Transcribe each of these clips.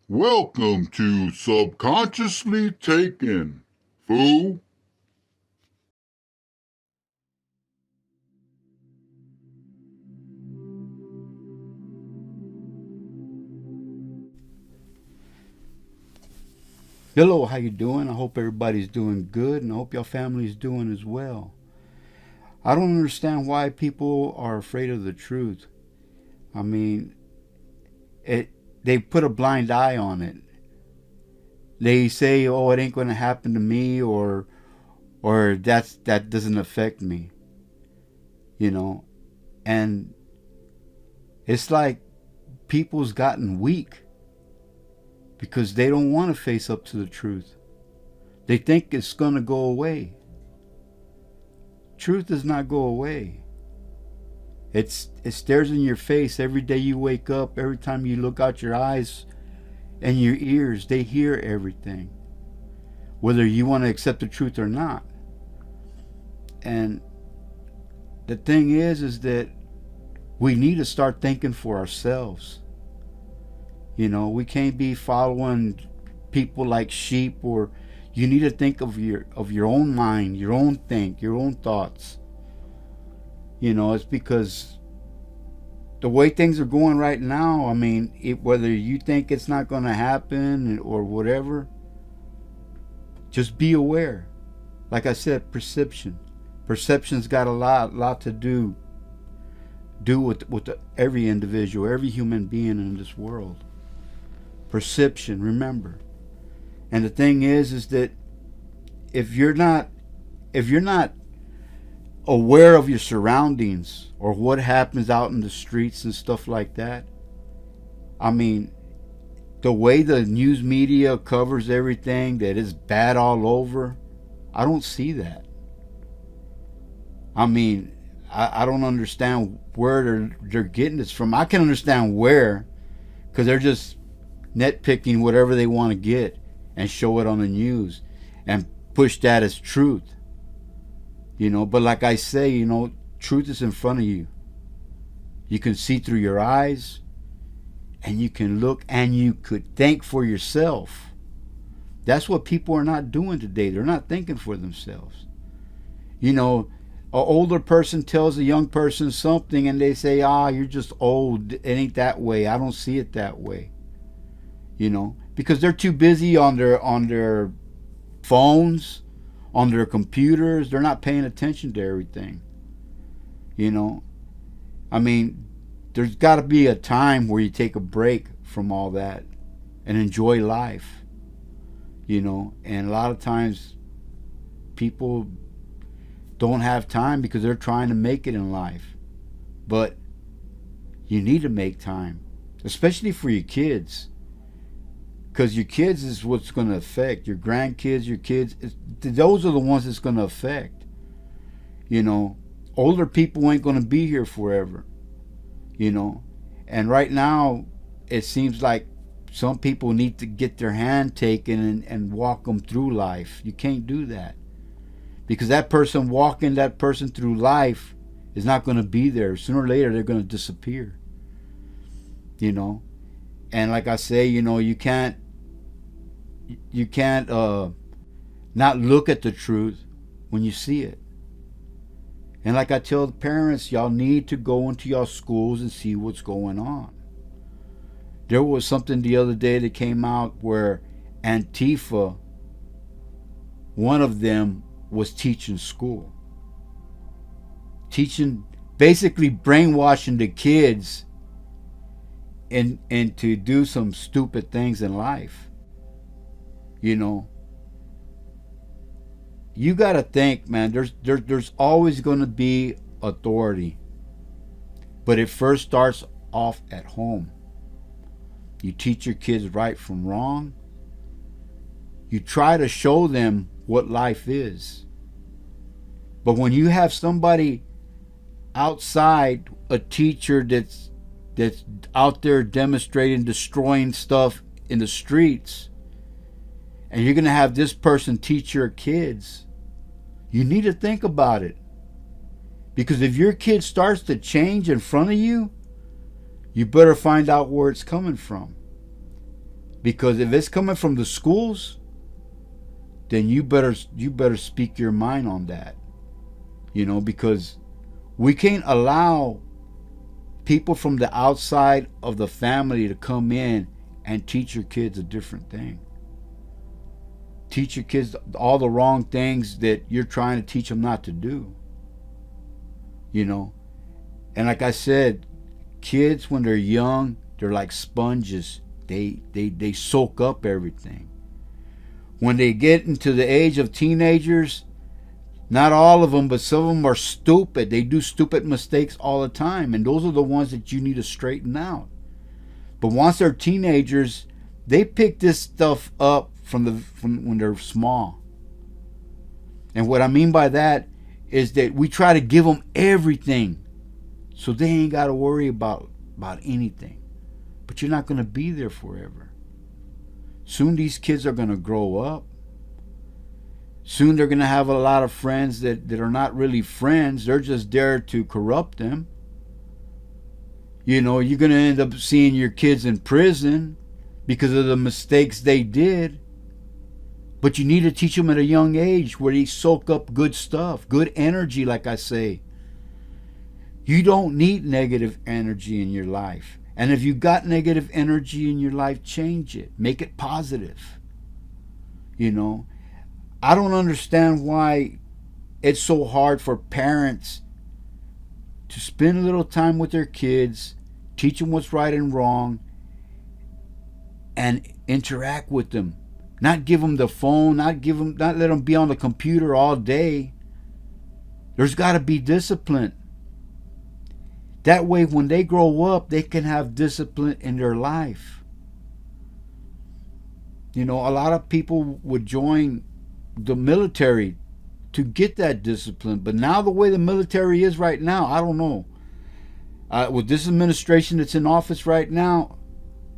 Welcome to Subconsciously Taken, fool. Hello, how you doing? I hope everybody's doing good, and I hope your family's doing as well. I don't understand why people are afraid of the truth. I mean, it they put a blind eye on it. They say, "Oh, it ain't going to happen to me," or that doesn't affect me, you know. And it's like people's gotten weak because they don't want to face up to the truth. They think it's going to go away. Truth does not go away. It stares in your face every day you wake up, every time you look out your eyes and your ears, they hear everything, whether you want to accept the truth or not. And the thing is that we need to start thinking for ourselves. We can't be following people like sheep, or you need to think of your own mind, your own think, your own thoughts. It's because the way things are going right now, I mean, whether you think it's not going to happen or whatever, just be aware. Like I said, perception. Perception's got a lot to do with every individual, every human being in this world. Perception, remember. And the thing is that if you're not if you're not aware of your surroundings or what happens out in the streets and stuff like that, I mean, the way the news media covers everything that is bad all over, I don't see that. I mean, I don't understand where they're getting this from. I can understand where, because they're just nitpicking whatever they want to get and show it on the news and push that as truth. But like I say, truth is in front of you. You can see through your eyes, and you can look, and you could think for yourself. That's what people are not doing today. They're not thinking for themselves. An older person tells a young person something, and they say, you're just old. It ain't that way. I don't see it that way. Because they're too busy on their phones, on their computers. They're not paying attention to everything. You know, I mean, there's got to be a time where you take a break from all that and enjoy life. And a lot of times people don't have time because they're trying to make it in life. But you need to make time, especially for your kids, because your kids is what's going to affect your grandkids, your kids. Those are the ones it's going to affect. You know, older people ain't going to be here forever. You know, and right now it seems like some people need to get their hand taken and walk them through life. You can't do that because that person walking that person through life is not going to be there. Sooner or later, they're going to disappear. You know, and like I say, you can't not look at the truth when you see it. And like I tell the parents, y'all need to go into your schools and see what's going on. There was something the other day that came out where Antifa, one of them, was teaching school. Teaching, basically brainwashing the kids and to do some stupid things in life. You know, you got to think, man. There's always going to be authority, but it first starts off at home. You teach your kids right from wrong. You try to show them what life is. But when you have somebody outside, a teacher that's out there demonstrating, destroying stuff in the streets, and you're going to have this person teach your kids, you need to think about it. Because if your kid starts to change in front of you, you better find out where it's coming from. Because if it's coming from the schools, then you better speak your mind on that. Because we can't allow people from the outside of the family to come in and teach your kids a different thing. Teach your kids all the wrong things that you're trying to teach them not to do. And like I said, kids when they're young, they're like sponges. They soak up everything. When they get into the age of teenagers, not all of them, but some of them are stupid. They do stupid mistakes all the time, and those are the ones that you need to straighten out. But once they're teenagers, they pick this stuff up from when they're small. And what I mean by that is that we try to give them everything, so they ain't got to worry about anything. But you're not going to be there forever. Soon these kids are going to grow up. Soon they're going to have a lot of friends that are not really friends. They're just there to corrupt them. You're going to end up seeing your kids in prison because of the mistakes they did. But you need to teach them at a young age where they soak up good stuff, good energy, like I say. You don't need negative energy in your life. And if you got negative energy in your life, change it. Make it positive. I don't understand why it's so hard for parents to spend a little time with their kids, teach them what's right and wrong, and interact with them. Not give them the phone, not let them be on the computer all day. There's got to be discipline. That way, when they grow up, they can have discipline in their life. A lot of people would join the military to get that discipline. But now the way the military is right now, I don't know. With this administration that's in office right now,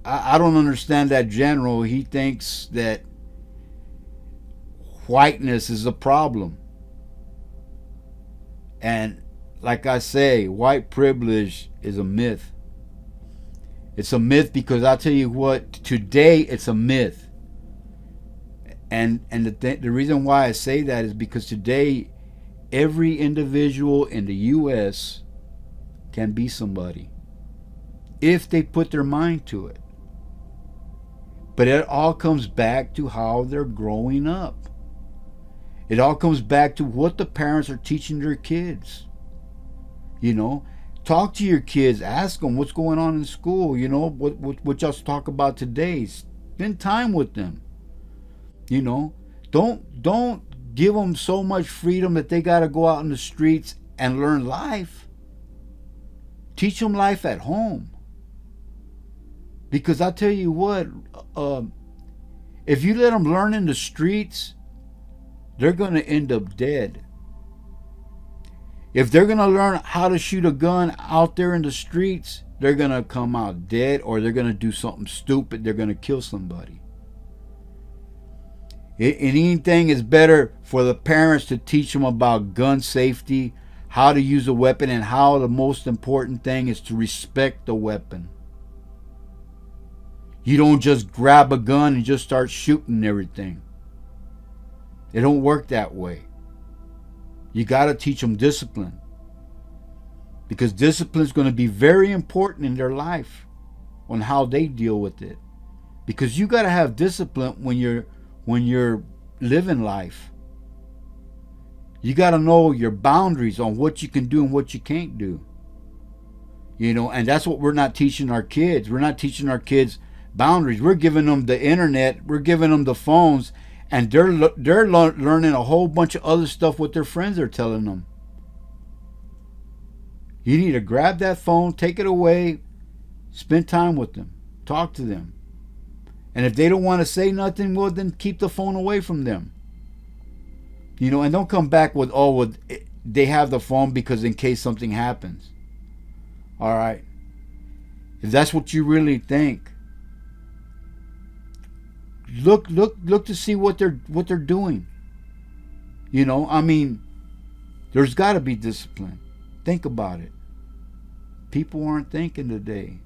I don't understand that general. He thinks that whiteness is a problem. And like I say, white privilege is a myth. It's a myth because I'll tell you what, today it's a myth. And the reason why I say that is because today every individual in the U.S. can be somebody if they put their mind to it. But it all comes back to how they're growing up. It all comes back to what the parents are teaching their kids. Talk to your kids. Ask them what's going on in school. What y'all talk about today. Spend time with them. Don't give them so much freedom that they got to go out in the streets and learn life. Teach them life at home. Because I tell you what, if you let them learn in the streets, they're going to end up dead. If they're going to learn how to shoot a gun out there in the streets, they're going to come out dead, or they're going to do something stupid. They're going to kill somebody. Anything is better for the parents to teach them about gun safety, how to use a weapon, and how the most important thing is to respect the weapon. You don't just grab a gun and just start shooting everything. It don't work that way. You got to teach them discipline. Because discipline is going to be very important in their life on how they deal with it. Because you got to have discipline when you're living life. You got to know your boundaries on what you can do and what you can't do. And that's what we're not teaching our kids. We're not teaching our kids boundaries. We're giving them the internet. We're giving them the phones. And they're learning a whole bunch of other stuff what their friends are telling them. You need to grab that phone, take it away, spend time with them, talk to them. And if they don't want to say nothing, well, then keep the phone away from them. And don't come back with, they have the phone because in case something happens. All right. If that's what you really think, look to see what they're doing. There's got to be discipline. Think about it. People aren't thinking today.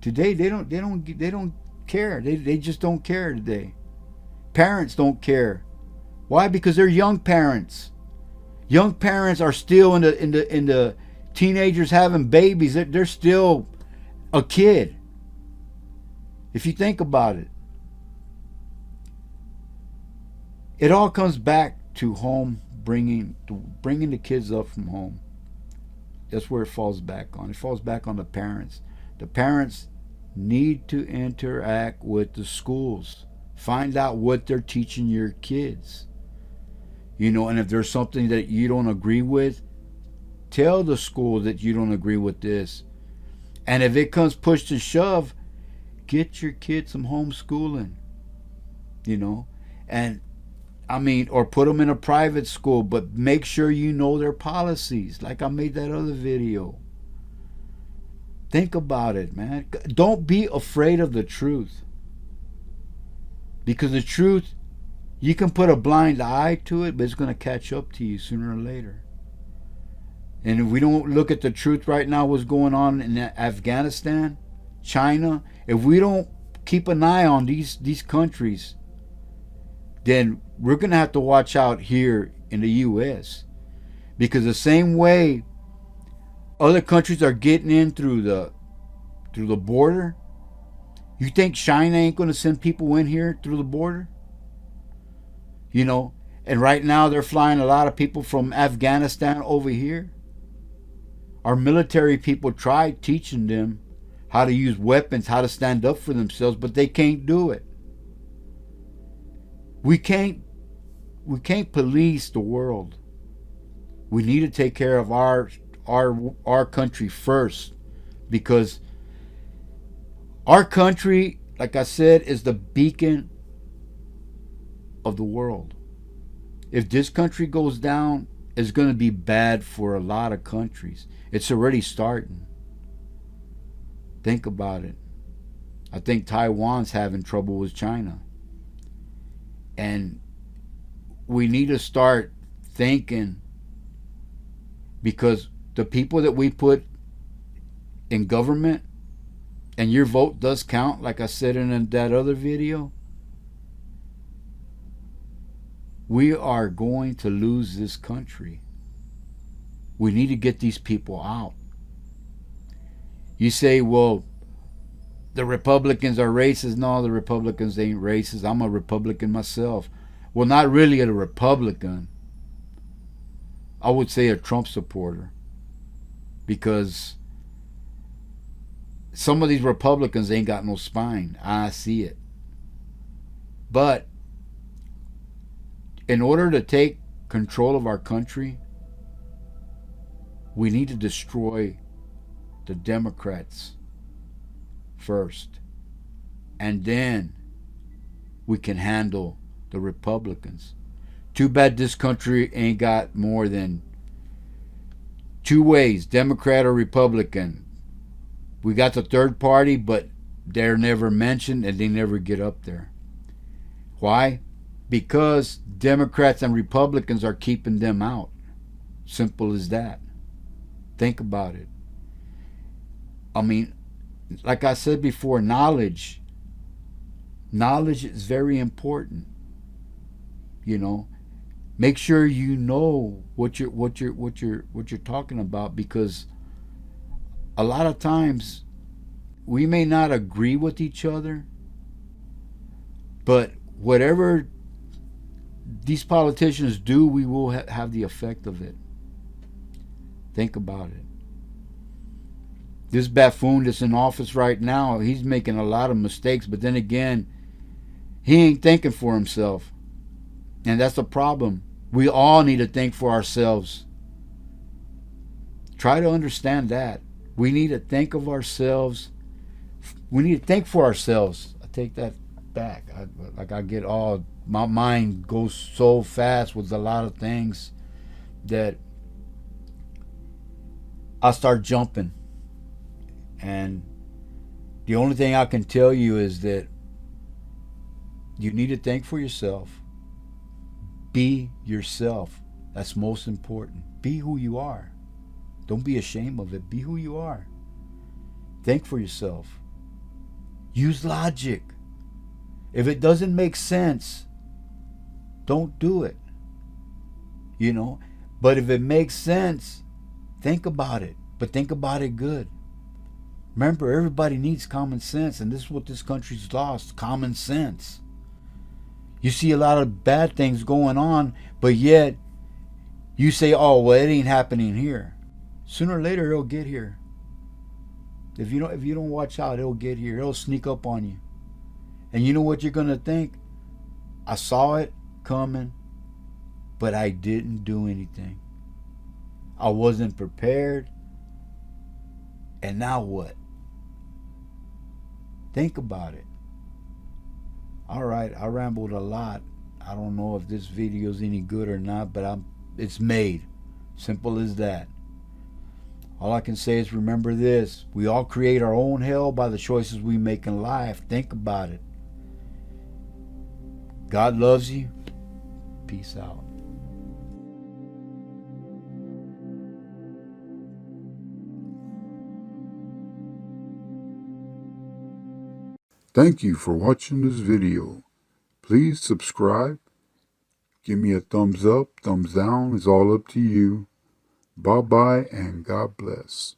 Today they don't care. They just don't care today. Parents don't care. Why? Because they're young parents. Young parents are still in the teenagers having babies. They're still a kid. If you think about it, it all comes back to home, bringing the kids up from home. That's where it falls back on. It falls back on the parents. The parents need to interact with the schools. Find out what they're teaching your kids. You know, and if there's something that you don't agree with, tell the school that you don't agree with this. And if it comes push to shove, get your kids some homeschooling. You know, and I mean, or put them in a private school, but make sure you know their policies. Like I made that other video. Think about it, man. Don't be afraid of the truth. Because the truth, you can put a blind eye to it, but it's going to catch up to you sooner or later. And if we don't look at the truth right now, what's going on in Afghanistan, China, if we don't keep an eye on these countries, then we're going to have to watch out here in the U.S. Because the same way other countries are getting in through the border, you think China ain't going to send people in here through the border? You know, and right now they're flying a lot of people from Afghanistan over here. Our military people tried teaching them how to use weapons, how to stand up for themselves, but they can't do it. We can't police the world. We need to take care of our country first, because our country, like I said, is the beacon of the world. If this country goes down, it's going to be bad for a lot of countries. It's already starting. Think about it. I think Taiwan's having trouble with China. And we need to start thinking, because the people that we put in government, and your vote does count, like I said in that other video, we are going to lose this country. We need to get these people out. You say, well, the Republicans are racist. No, the Republicans ain't racist. I'm a Republican myself. Well, not really a Republican. I would say a Trump supporter. Because some of these Republicans ain't got no spine. I see it. But in order to take control of our country, we need to destroy the Democrats first. And then we can handle the Republicans. Too bad this country ain't got more than two ways, Democrat or Republican. We got the third party, but they're never mentioned and they never get up there. Why? Because Democrats and Republicans are keeping them out. Simple as that. Think about it. I mean, like I said before, knowledge is very important. You know, make sure you know what you're talking about, because a lot of times we may not agree with each other, but whatever these politicians do, we will have the effect of it. Think about it. This buffoon that's in office right now, he's making a lot of mistakes, but then again, he ain't thinking for himself. And that's the problem. We all need to think for ourselves. Try to understand that. We need to think of ourselves. We need to think for ourselves. I take that back. My mind goes so fast with a lot of things that I start jumping. And the only thing I can tell you is that you need to think for yourself. Be yourself. That's most important. Be who you are. Don't be ashamed of it. Be who you are. Think for yourself. Use logic. If it doesn't make sense, don't do it. You know? But if it makes sense, think about it. But think about it good. Remember, everybody needs common sense, and this is what this country's lost, common sense. You see a lot of bad things going on, but yet you say, oh, well, it ain't happening here. Sooner or later, it'll get here. If you don't watch out, it'll get here. It'll sneak up on you. And you know what you're going to think? I saw it coming, but I didn't do anything. I wasn't prepared. And now what? Think about it. All right, I rambled a lot. I don't know if this video is any good or not, but it's made. Simple as that. All I can say is remember this. We all create our own hell by the choices we make in life. Think about it. God loves you. Peace out. Thank you for watching this video. Please subscribe. Give me a thumbs up, thumbs down. It's all up to you. Bye-bye and God bless.